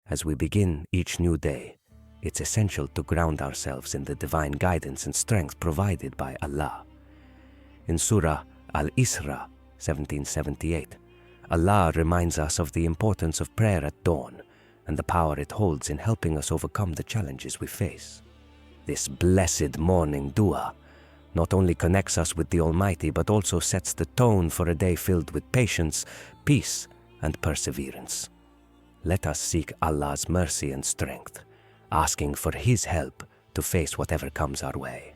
As we begin each new day, it's essential to ground ourselves in the divine guidance and strength provided by Allah. In Surah Al-Isra 1778, Allah reminds us of the importance of prayer at dawn and the power it holds in helping us overcome the challenges we face. This blessed morning dua not only connects us with the Almighty but also sets the tone for a day filled with patience, peace, and perseverance. Let us seek Allah's mercy and strength, asking for His help to face whatever comes our way.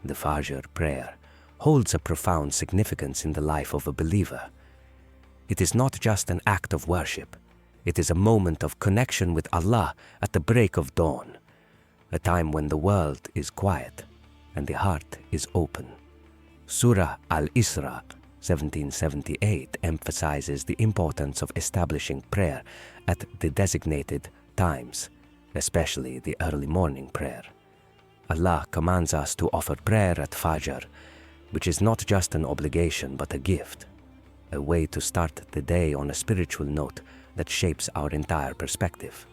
The Fajr prayer holds a profound significance in the life of a believer. It is not just an act of worship, it is a moment of connection with Allah at the break of dawn, a time when the world is quiet and the heart is open. Surah Al-Isra 1778 emphasizes the importance of establishing prayer at the designated times, especially the early morning prayer. Allah commands us to offer prayer at Fajr, which is not just an obligation but a gift, a way to start the day on a spiritual note that shapes our entire perspective.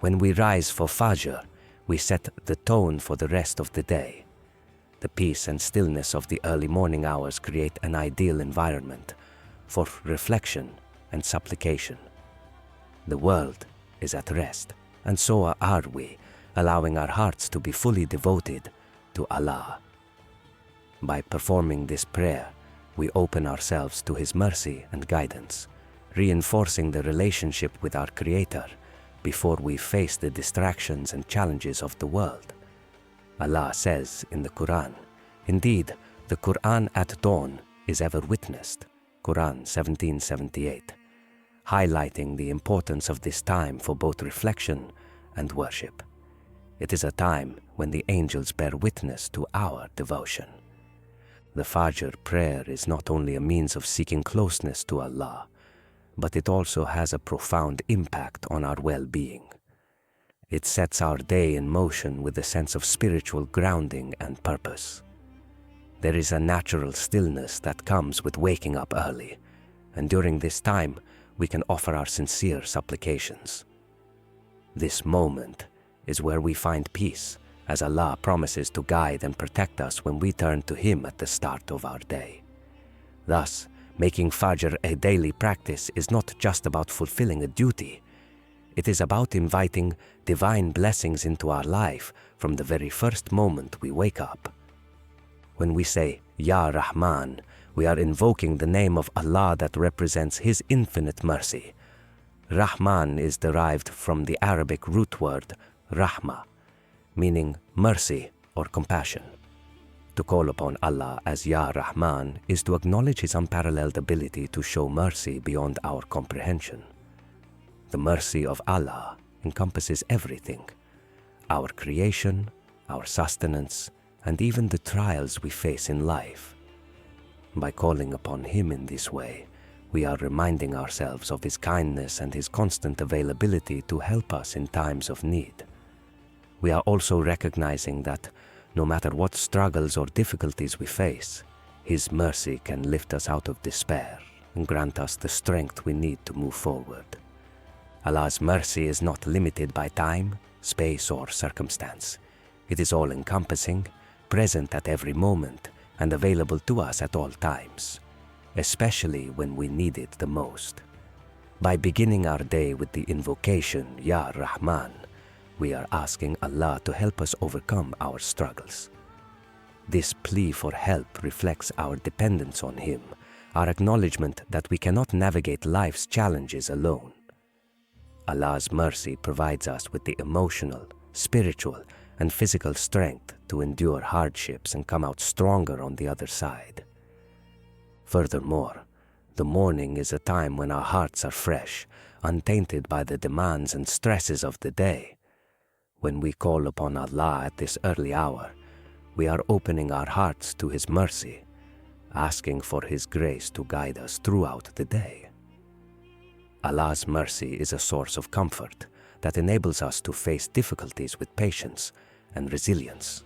When we rise for Fajr, we set the tone for the rest of the day. The peace and stillness of the early morning hours create an ideal environment for reflection and supplication. The world is at rest, and so are we, allowing our hearts to be fully devoted to Allah. By performing this prayer, we open ourselves to His mercy and guidance, reinforcing the relationship with our Creator before we face the distractions and challenges of the world. Allah says in the Quran, "Indeed, the Quran at dawn is ever witnessed," Quran 1778, highlighting the importance of this time for both reflection and worship. It is a time when the angels bear witness to our devotion. The Fajr prayer is not only a means of seeking closeness to Allah, but it also has a profound impact on our well-being. It sets our day in motion with a sense of spiritual grounding and purpose. There is a natural stillness that comes with waking up early, and during this time, we can offer our sincere supplications. This moment is where we find peace, as Allah promises to guide and protect us when we turn to Him at the start of our day. Thus, making Fajr a daily practice is not just about fulfilling a duty. It is about inviting divine blessings into our life from the very first moment we wake up. When we say, Ya Rahman, we are invoking the name of Allah that represents His infinite mercy. Rahman is derived from the Arabic root word Rahma, meaning mercy or compassion. To call upon Allah as Ya Rahman is to acknowledge His unparalleled ability to show mercy beyond our comprehension. The mercy of Allah encompasses everything: our creation, our sustenance, and even the trials we face in life. By calling upon Him in this way, we are reminding ourselves of His kindness and His constant availability to help us in times of need. We are also recognizing that no matter what struggles or difficulties we face, His mercy can lift us out of despair and grant us the strength we need to move forward. Allah's mercy is not limited by time, space, or circumstance. It is all-encompassing, present at every moment, and available to us at all times, especially when we need it the most. By beginning our day with the invocation, Ya Rahman, we are asking Allah to help us overcome our struggles. This plea for help reflects our dependence on Him, our acknowledgement that we cannot navigate life's challenges alone. Allah's mercy provides us with the emotional, spiritual, and physical strength to endure hardships and come out stronger on the other side. Furthermore, the morning is a time when our hearts are fresh, untainted by the demands and stresses of the day. When we call upon Allah at this early hour, we are opening our hearts to His mercy, asking for His grace to guide us throughout the day. Allah's mercy is a source of comfort that enables us to face difficulties with patience and resilience.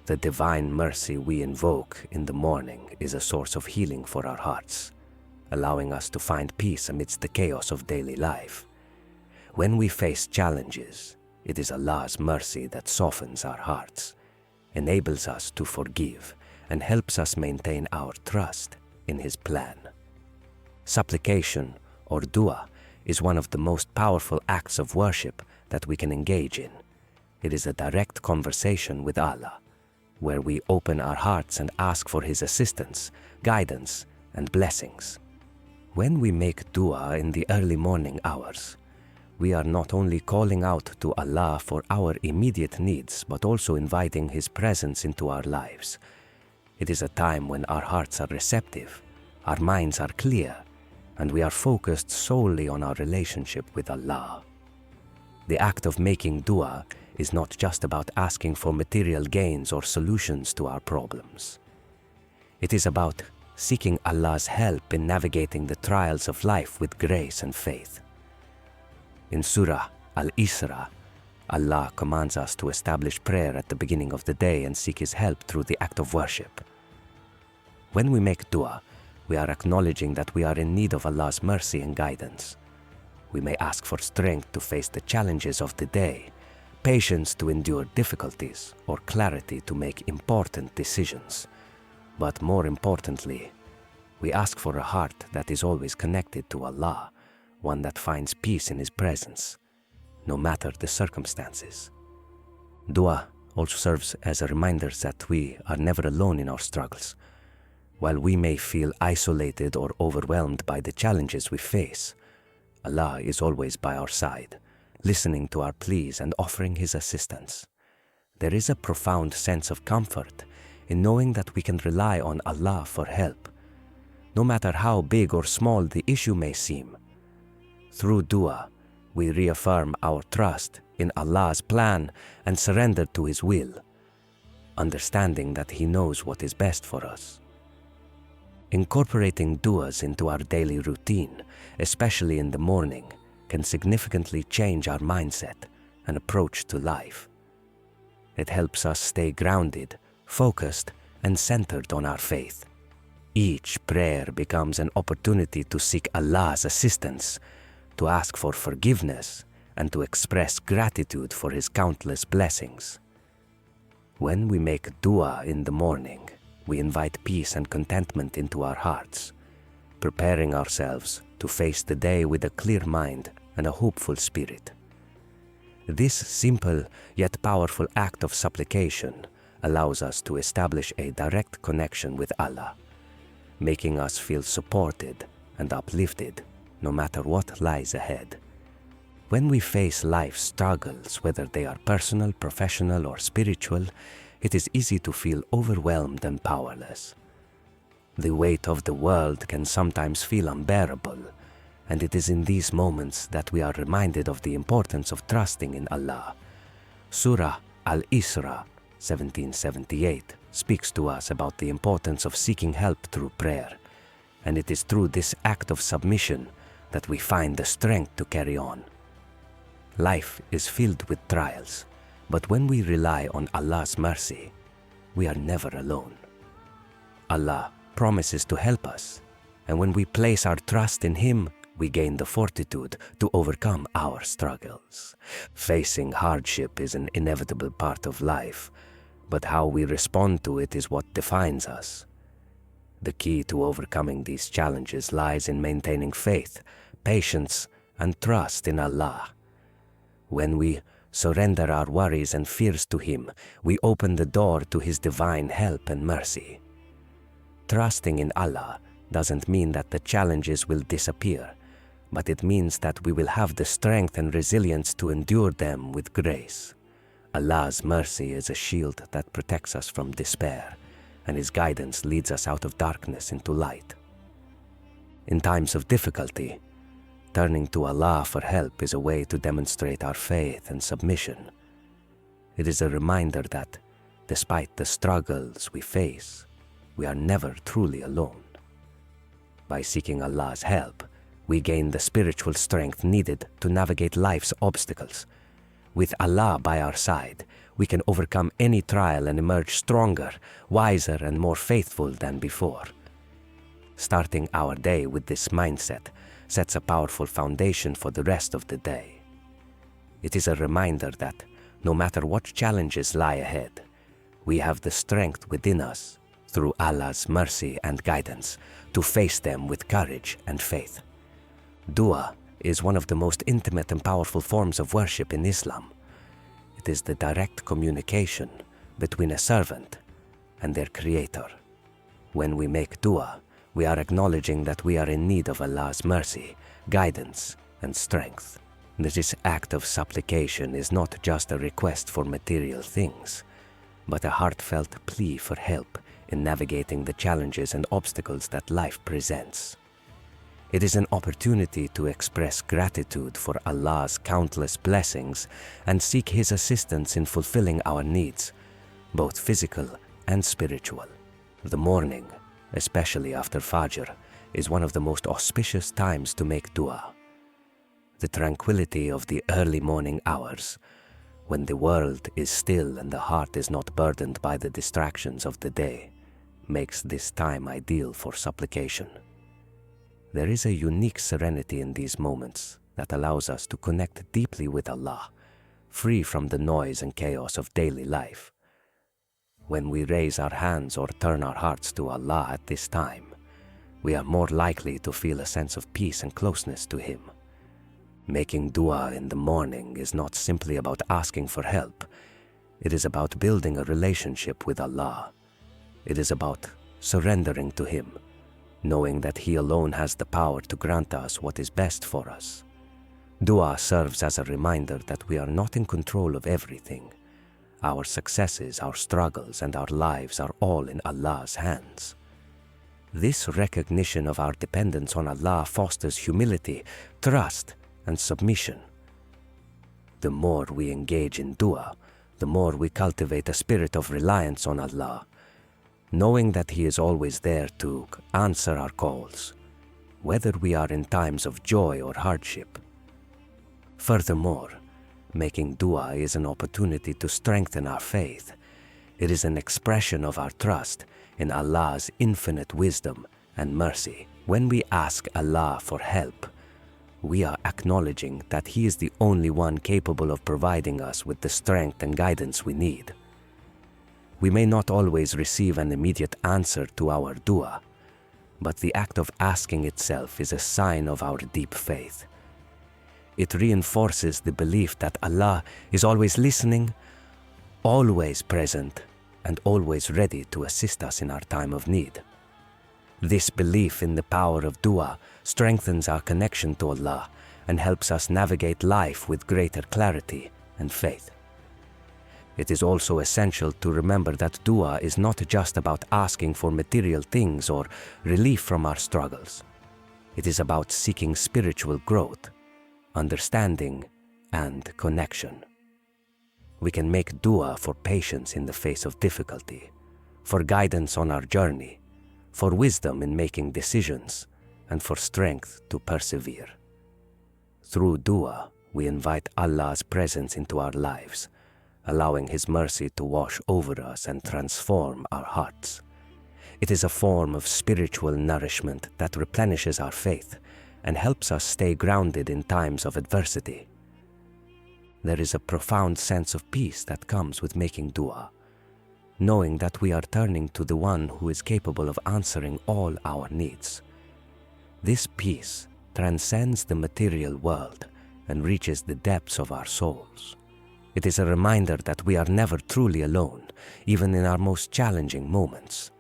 The divine mercy we invoke in the morning is a source of healing for our hearts, allowing us to find peace amidst the chaos of daily life. When we face challenges, it is Allah's mercy that softens our hearts, enables us to forgive, and helps us maintain our trust in His plan. Supplication, or dua, is one of the most powerful acts of worship that we can engage in. It is a direct conversation with Allah, where we open our hearts and ask for His assistance, guidance, and blessings. When we make dua in the early morning hours, we are not only calling out to Allah for our immediate needs, but also inviting His presence into our lives. It is a time when our hearts are receptive, our minds are clear, and we are focused solely on our relationship with Allah. The act of making dua is not just about asking for material gains or solutions to our problems. It is about seeking Allah's help in navigating the trials of life with grace and faith. In Surah Al-Isra, Allah commands us to establish prayer at the beginning of the day and seek His help through the act of worship. When we make dua, we are acknowledging that we are in need of Allah's mercy and guidance. We may ask for strength to face the challenges of the day, patience to endure difficulties, or clarity to make important decisions. But more importantly, we ask for a heart that is always connected to Allah, one that finds peace in His presence, no matter the circumstances. Dua also serves as a reminder that we are never alone in our struggles. While we may feel isolated or overwhelmed by the challenges we face, Allah is always by our side, listening to our pleas and offering His assistance. There is a profound sense of comfort in knowing that we can rely on Allah for help, no matter how big or small the issue may seem. Through dua, we reaffirm our trust in Allah's plan and surrender to His will, understanding that He knows what is best for us. Incorporating duas into our daily routine, especially in the morning, can significantly change our mindset and approach to life. It helps us stay grounded, focused, and centered on our faith. Each prayer becomes an opportunity to seek Allah's assistance, to ask for forgiveness, and to express gratitude for His countless blessings. When we make dua in the morning, we invite peace and contentment into our hearts, preparing ourselves to face the day with a clear mind and a hopeful spirit. This simple yet powerful act of supplication allows us to establish a direct connection with Allah, making us feel supported and uplifted no matter what lies ahead. When we face life's struggles, whether they are personal, professional, or spiritual, it is easy to feel overwhelmed and powerless. The weight of the world can sometimes feel unbearable, and it is in these moments that we are reminded of the importance of trusting in Allah. Surah Al-Isra 1778 speaks to us about the importance of seeking help through prayer, and it is through this act of submission that we find the strength to carry on. Life is filled with trials, but when we rely on Allah's mercy, we are never alone. Allah promises to help us, and when we place our trust in Him, we gain the fortitude to overcome our struggles. Facing hardship is an inevitable part of life, but how we respond to it is what defines us. The key to overcoming these challenges lies in maintaining faith, patience, and trust in Allah. When we surrender our worries and fears to Him, we open the door to His divine help and mercy. Trusting in Allah doesn't mean that the challenges will disappear, but it means that we will have the strength and resilience to endure them with grace. Allah's mercy is a shield that protects us from despair, and His guidance leads us out of darkness into light. In times of difficulty, turning to Allah for help is a way to demonstrate our faith and submission. It is a reminder that, despite the struggles we face, we are never truly alone. By seeking Allah's help, we gain the spiritual strength needed to navigate life's obstacles. With Allah by our side, we can overcome any trial and emerge stronger, wiser, and more faithful than before. Starting our day with this mindset sets a powerful foundation for the rest of the day. It is a reminder that, no matter what challenges lie ahead, we have the strength within us, through Allah's mercy and guidance, to face them with courage and faith. Dua is one of the most intimate and powerful forms of worship in Islam. It is the direct communication between a servant and their Creator. When we make dua, we are acknowledging that we are in need of Allah's mercy, guidance, and strength. This act of supplication is not just a request for material things, but a heartfelt plea for help in navigating the challenges and obstacles that life presents. It is an opportunity to express gratitude for Allah's countless blessings and seek His assistance in fulfilling our needs, both physical and spiritual. The morning, especially after Fajr, is one of the most auspicious times to make dua. The tranquility of the early morning hours, when the world is still and the heart is not burdened by the distractions of the day, makes this time ideal for supplication. There is a unique serenity in these moments that allows us to connect deeply with Allah, free from the noise and chaos of daily life. When we raise our hands or turn our hearts to Allah at this time, we are more likely to feel a sense of peace and closeness to Him. Making dua in the morning is not simply about asking for help. It is about building a relationship with Allah. It is about surrendering to Him, knowing that He alone has the power to grant us what is best for us. Dua serves as a reminder that we are not in control of everything. Our successes, our struggles, and our lives are all in Allah's hands. This recognition of our dependence on Allah fosters humility, trust, and submission. The more we engage in dua, the more we cultivate a spirit of reliance on Allah, knowing that He is always there to answer our calls, whether we are in times of joy or hardship. Furthermore, making dua is an opportunity to strengthen our faith. It is an expression of our trust in Allah's infinite wisdom and mercy. When we ask Allah for help, we are acknowledging that He is the only one capable of providing us with the strength and guidance we need. We may not always receive an immediate answer to our dua, but the act of asking itself is a sign of our deep faith. It reinforces the belief that Allah is always listening, always present, and always ready to assist us in our time of need. This belief in the power of dua strengthens our connection to Allah and helps us navigate life with greater clarity and faith. It is also essential to remember that dua is not just about asking for material things or relief from our struggles. It is about seeking spiritual growth, understanding, and connection. We can make dua for patience in the face of difficulty, for guidance on our journey, for wisdom in making decisions, and for strength to persevere. Through dua, we invite Allah's presence into our lives, allowing His mercy to wash over us and transform our hearts. It is a form of spiritual nourishment that replenishes our faith and helps us stay grounded in times of adversity. There is a profound sense of peace that comes with making dua, knowing that we are turning to the one who is capable of answering all our needs. This peace transcends the material world and reaches the depths of our souls. It is a reminder that we are never truly alone, even in our most challenging moments.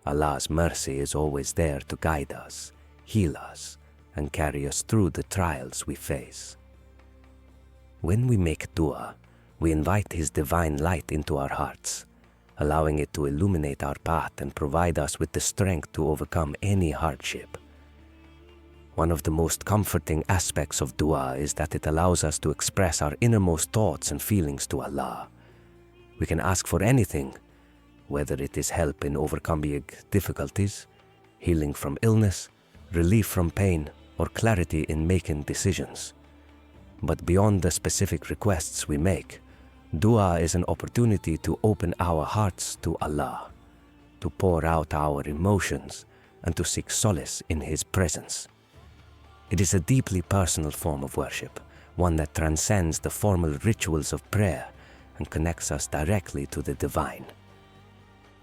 Allah's mercy is always there to guide us, heal us, and carry us through the trials we face. When we make dua, we invite His divine light into our hearts, allowing it to illuminate our path and provide us with the strength to overcome any hardship. One of the most comforting aspects of dua is that it allows us to express our innermost thoughts and feelings to Allah. We can ask for anything, whether it is help in overcoming difficulties, healing from illness, relief from pain, or clarity in making decisions. But beyond the specific requests we make, dua is an opportunity to open our hearts to Allah, to pour out our emotions, and to seek solace in His presence. It is a deeply personal form of worship, one that transcends the formal rituals of prayer and connects us directly to the divine.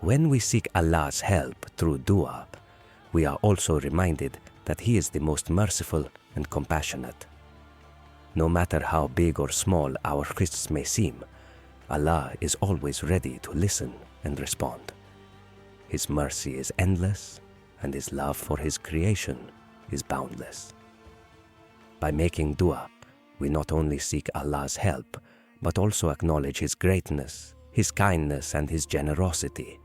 When we seek Allah's help through dua, we are also reminded that He is the most merciful and compassionate. No matter how big or small our requests may seem, Allah is always ready to listen and respond. His mercy is endless, and His love for His creation is boundless. By making dua, we not only seek Allah's help, but also acknowledge His greatness, His kindness, and His generosity.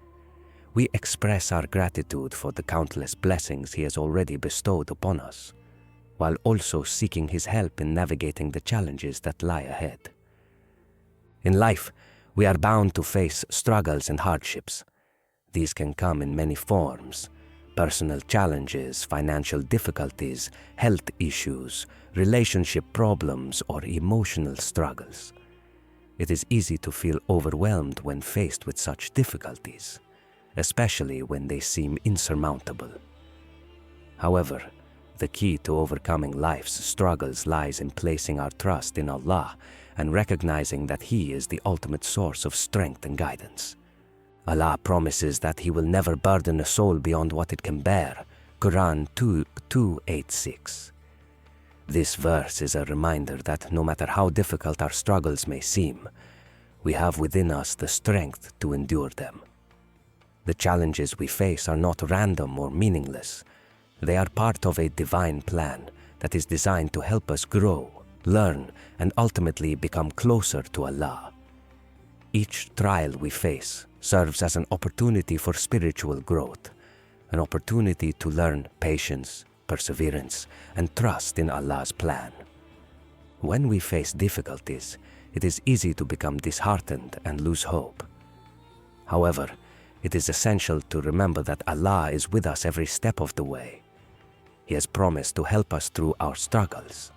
We express our gratitude for the countless blessings He has already bestowed upon us, while also seeking His help in navigating the challenges that lie ahead. In life, we are bound to face struggles and hardships. These can come in many forms: personal challenges, financial difficulties, health issues, relationship problems, or emotional struggles. It is easy to feel overwhelmed when faced with such difficulties, especially when they seem insurmountable. However, the key to overcoming life's struggles lies in placing our trust in Allah and recognizing that He is the ultimate source of strength and guidance. Allah promises that He will never burden a soul beyond what it can bear. Quran 2:286. This verse is a reminder that no matter how difficult our struggles may seem, we have within us the strength to endure them. The challenges we face are not random or meaningless. They are part of a divine plan that is designed to help us grow, learn, and ultimately become closer to Allah. Each trial we face serves as an opportunity for spiritual growth, an opportunity to learn patience, perseverance, and trust in Allah's plan. When we face difficulties, it is easy to become disheartened and lose hope. However, it is essential to remember that Allah is with us every step of the way. He has promised to help us through our struggles,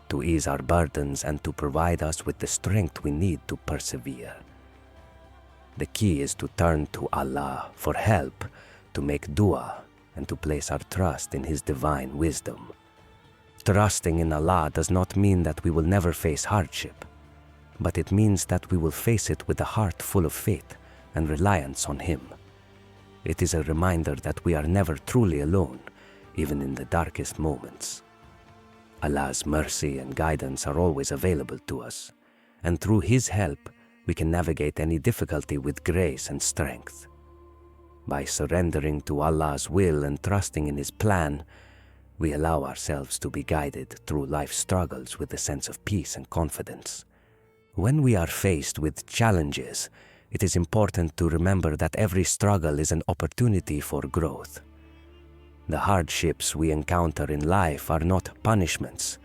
to ease our burdens, and to provide us with the strength we need to persevere. The key is to turn to Allah for help, to make dua, and to place our trust in His divine wisdom. Trusting in Allah does not mean that we will never face hardship, but it means that we will face it with a heart full of faith and reliance on Him. It is a reminder that we are never truly alone, even in the darkest moments. Allah's mercy and guidance are always available to us, and through His help, we can navigate any difficulty with grace and strength. By surrendering to Allah's will and trusting in His plan, we allow ourselves to be guided through life's struggles with a sense of peace and confidence. When we are faced with challenges, it is important to remember that every struggle is an opportunity for growth. The hardships we encounter in life are not punishments.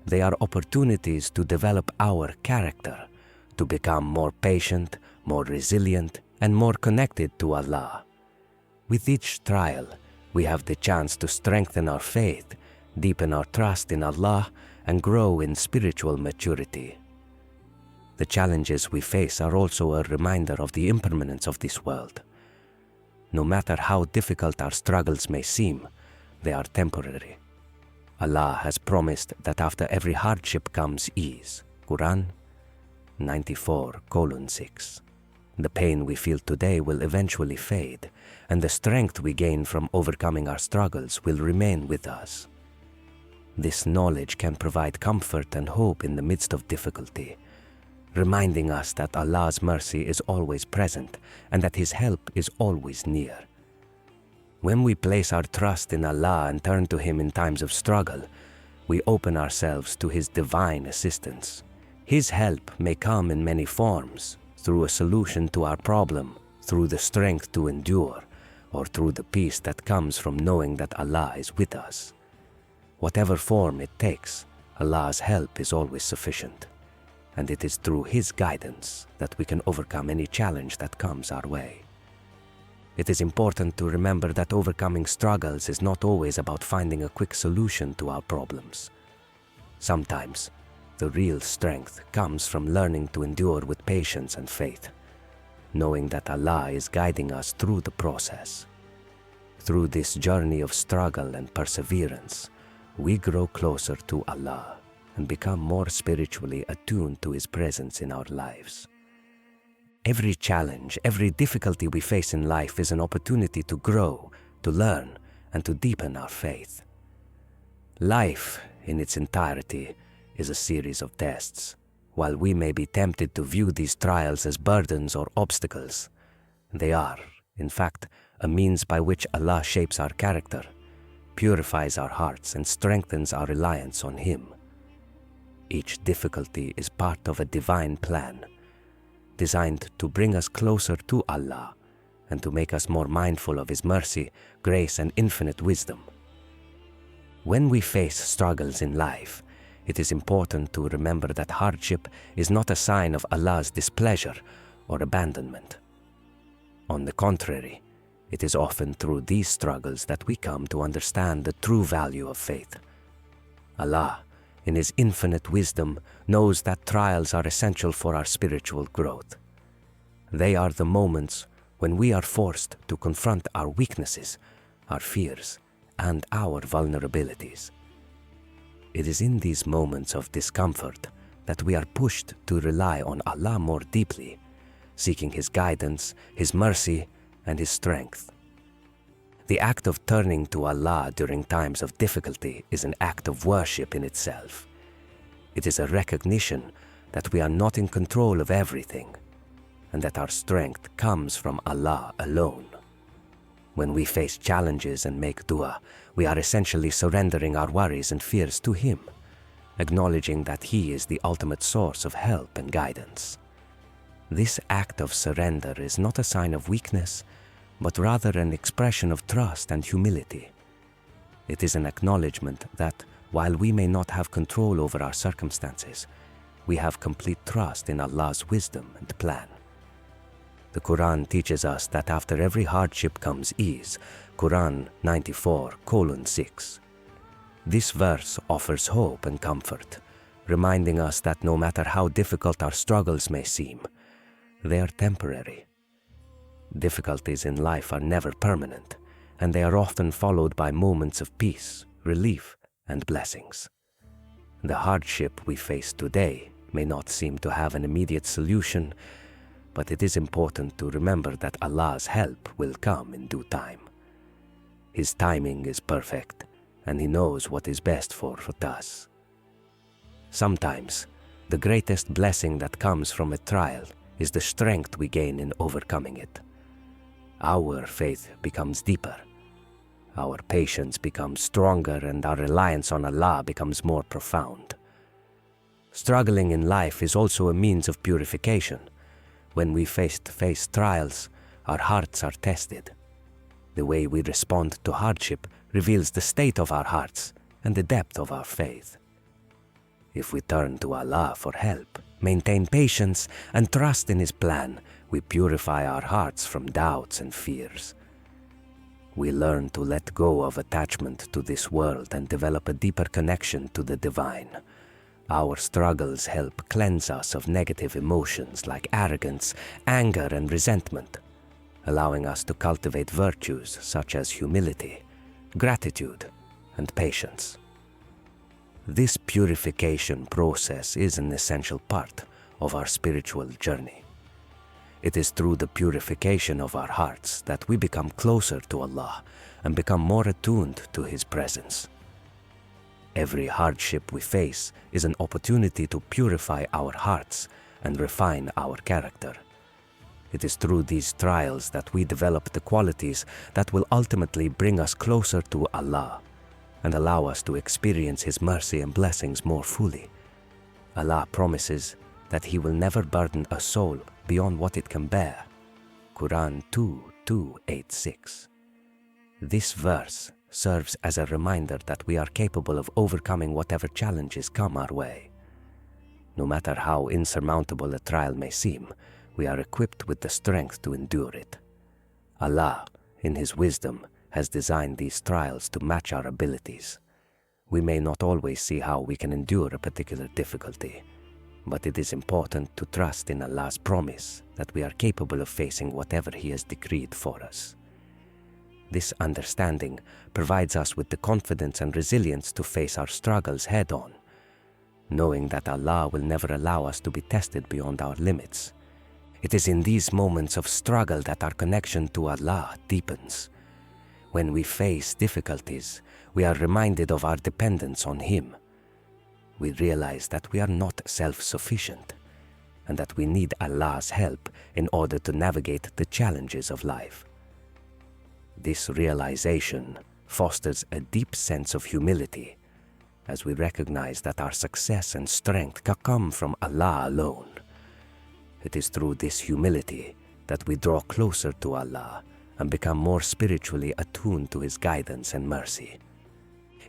They are opportunities to develop our character, to become more patient, more resilient, and more connected to Allah. With each trial, we have the chance to strengthen our faith, deepen our trust in Allah, and grow in spiritual maturity. The challenges we face are also a reminder of the impermanence of this world. No matter how difficult our struggles may seem, they are temporary. Allah has promised that after every hardship comes ease. Quran 94:6. The pain we feel today will eventually fade, and the strength we gain from overcoming our struggles will remain with us. This knowledge can provide comfort and hope in the midst of difficulty, reminding us that Allah's mercy is always present and that His help is always near. When we place our trust in Allah and turn to Him in times of struggle, we open ourselves to His divine assistance. His help may come in many forms, through a solution to our problem, through the strength to endure, or through the peace that comes from knowing that Allah is with us. Whatever form it takes, Allah's help is always sufficient, and it is through His guidance that we can overcome any challenge that comes our way. It is important to remember that overcoming struggles is not always about finding a quick solution to our problems. Sometimes, the real strength comes from learning to endure with patience and faith, knowing that Allah is guiding us through the process. Through this journey of struggle and perseverance, we grow closer to Allah, and become more spiritually attuned to His presence in our lives. Every challenge, every difficulty we face in life is an opportunity to grow, to learn, and to deepen our faith. Life, in its entirety, is a series of tests. While we may be tempted to view these trials as burdens or obstacles, they are, in fact, a means by which Allah shapes our character, purifies our hearts, and strengthens our reliance on Him. Each difficulty is part of a divine plan, designed to bring us closer to Allah and to make us more mindful of His mercy, grace, and infinite wisdom. When we face struggles in life, it is important to remember that hardship is not a sign of Allah's displeasure or abandonment. On the contrary, it is often through these struggles that we come to understand the true value of faith. Allah, in His infinite wisdom, knows that trials are essential for our spiritual growth. They are the moments when we are forced to confront our weaknesses, our fears, and our vulnerabilities. It is in these moments of discomfort that we are pushed to rely on Allah more deeply, seeking His guidance, His mercy, and His strength. The act of turning to Allah during times of difficulty is an act of worship in itself. It is a recognition that we are not in control of everything, and that our strength comes from Allah alone. When we face challenges and make dua, we are essentially surrendering our worries and fears to Him, acknowledging that He is the ultimate source of help and guidance. This act of surrender is not a sign of weakness, but rather an expression of trust and humility. It is an acknowledgement that, while we may not have control over our circumstances, we have complete trust in Allah's wisdom and plan. The Quran teaches us that after every hardship comes ease, Quran 94:6. This verse offers hope and comfort, reminding us that no matter how difficult our struggles may seem, they are temporary. Difficulties in life are never permanent, and they are often followed by moments of peace, relief, and blessings. The hardship we face today may not seem to have an immediate solution, but it is important to remember that Allah's help will come in due time. His timing is perfect, and He knows what is best for us. Sometimes, the greatest blessing that comes from a trial is the strength we gain in overcoming it. Our faith becomes deeper, our patience becomes stronger, and our reliance on Allah becomes more profound. Struggling in life is also a means of purification. When we face trials, our hearts are tested. The way we respond to hardship reveals the state of our hearts and the depth of our faith. If we turn to Allah for help, maintain patience, and trust in His plan, we purify our hearts from doubts and fears. We learn to let go of attachment to this world and develop a deeper connection to the divine. Our struggles help cleanse us of negative emotions like arrogance, anger, and resentment, allowing us to cultivate virtues such as humility, gratitude, and patience. This purification process is an essential part of our spiritual journey. It is through the purification of our hearts that we become closer to Allah and become more attuned to His presence. Every hardship we face is an opportunity to purify our hearts and refine our character. It is through these trials that we develop the qualities that will ultimately bring us closer to Allah and allow us to experience His mercy and blessings more fully. Allah promises that He will never burden a soul beyond what it can bear. Quran 2:286. This verse serves as a reminder that we are capable of overcoming whatever challenges come our way. No matter how insurmountable a trial may seem, we are equipped with the strength to endure it. Allah, in His wisdom, has designed these trials to match our abilities. We may not always see how we can endure a particular difficulty, but it is important to trust in Allah's promise that we are capable of facing whatever He has decreed for us. This understanding provides us with the confidence and resilience to face our struggles head-on. knowing that Allah will never allow us to be tested beyond our limits. It is in these moments of struggle that our connection to Allah deepens. When we face difficulties, we are reminded of our dependence on Him. We realize that we are not self-sufficient and that we need Allah's help in order to navigate the challenges of life. This realization fosters a deep sense of humility as we recognize that our success and strength come from Allah alone. It is through this humility that we draw closer to Allah and become more spiritually attuned to His guidance and mercy.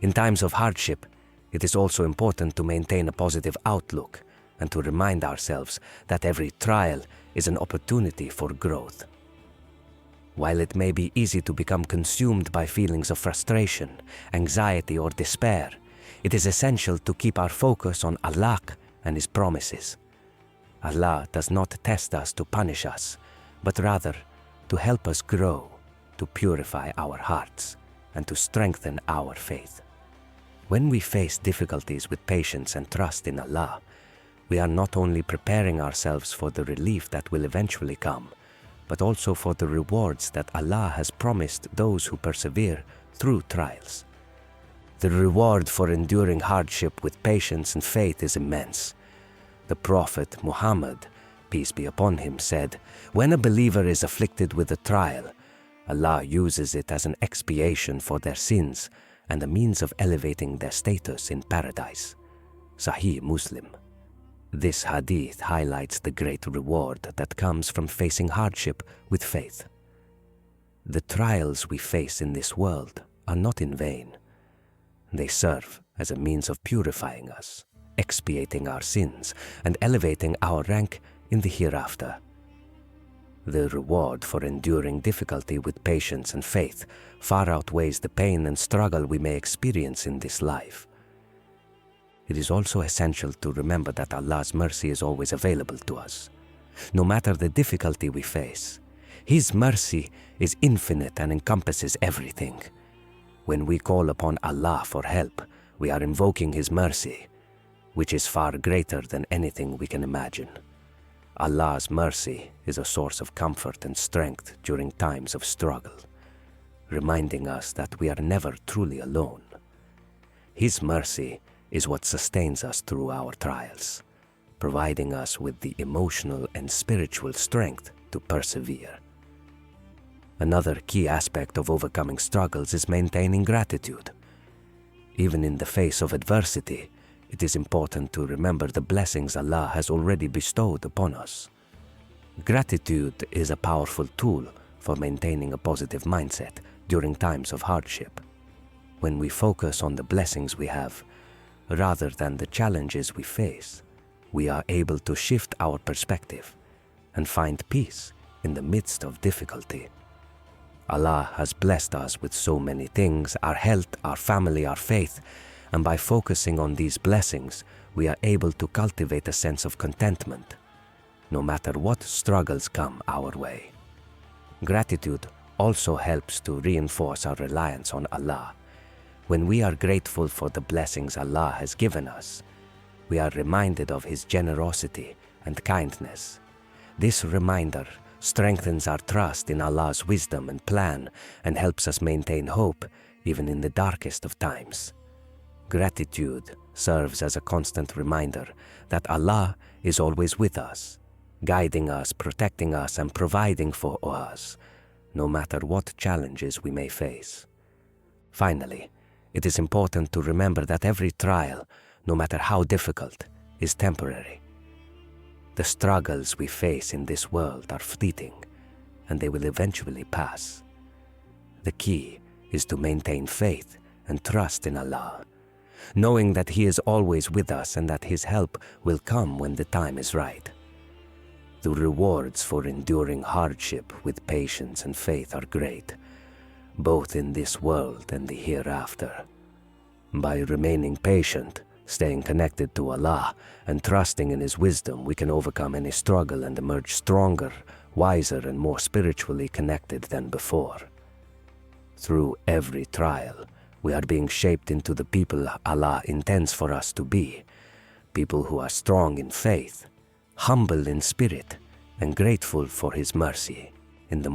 In times of hardship, it is also important to maintain a positive outlook and to remind ourselves that every trial is an opportunity for growth. While it may be easy to become consumed by feelings of frustration, anxiety, or despair, it is essential to keep our focus on Allah and His promises. Allah does not test us to punish us, but rather to help us grow, to purify our hearts, and to strengthen our faith. When we face difficulties with patience and trust in Allah, we are not only preparing ourselves for the relief that will eventually come, but also for the rewards that Allah has promised those who persevere through trials. The reward for enduring hardship with patience and faith is immense. The Prophet Muhammad, peace be upon him, said, "When a believer is afflicted with a trial, Allah uses it as an expiation for their sins and a means of elevating their status in paradise." Sahih Muslim. This hadith highlights the great reward that comes from facing hardship with faith. The trials we face in this world are not in vain. They serve as a means of purifying us, expiating our sins, and elevating our rank in the hereafter. The reward for enduring difficulty with patience and faith far outweighs the pain and struggle we may experience in this life. It is also essential to remember that Allah's mercy is always available to us. No matter the difficulty we face, His mercy is infinite and encompasses everything. When we call upon Allah for help, we are invoking His mercy, which is far greater than anything we can imagine. Allah's mercy is a source of comfort and strength during times of struggle, reminding us that we are never truly alone. His mercy is what sustains us through our trials, providing us with the emotional and spiritual strength to persevere. Another key aspect of overcoming struggles is maintaining gratitude. Even in the face of adversity, it is important to remember the blessings Allah has already bestowed upon us. Gratitude is a powerful tool for maintaining a positive mindset during times of hardship. When we focus on the blessings we have, rather than the challenges we face, we are able to shift our perspective and find peace in the midst of difficulty. Allah has blessed us with so many things: our health, our family, our faith, and by focusing on these blessings, we are able to cultivate a sense of contentment, no matter what struggles come our way. Gratitude also helps to reinforce our reliance on Allah. When we are grateful for the blessings Allah has given us, we are reminded of His generosity and kindness. This reminder strengthens our trust in Allah's wisdom and plan and helps us maintain hope even in the darkest of times. Gratitude serves as a constant reminder that Allah is always with us, guiding us, protecting us, and providing for us, no matter what challenges we may face. Finally, it is important to remember that every trial, no matter how difficult, is temporary. The struggles we face in this world are fleeting, and they will eventually pass. The key is to maintain faith and trust in Allah, knowing that He is always with us and that His help will come when the time is right. The rewards for enduring hardship with patience and faith are great, both in this world and the hereafter. By remaining patient, staying connected to Allah, and trusting in His wisdom, we can overcome any struggle and emerge stronger, wiser, and more spiritually connected than before. Through every trial, we are being shaped into the people Allah intends for us to be, people who are strong in faith, humble in spirit, and grateful for His mercy in the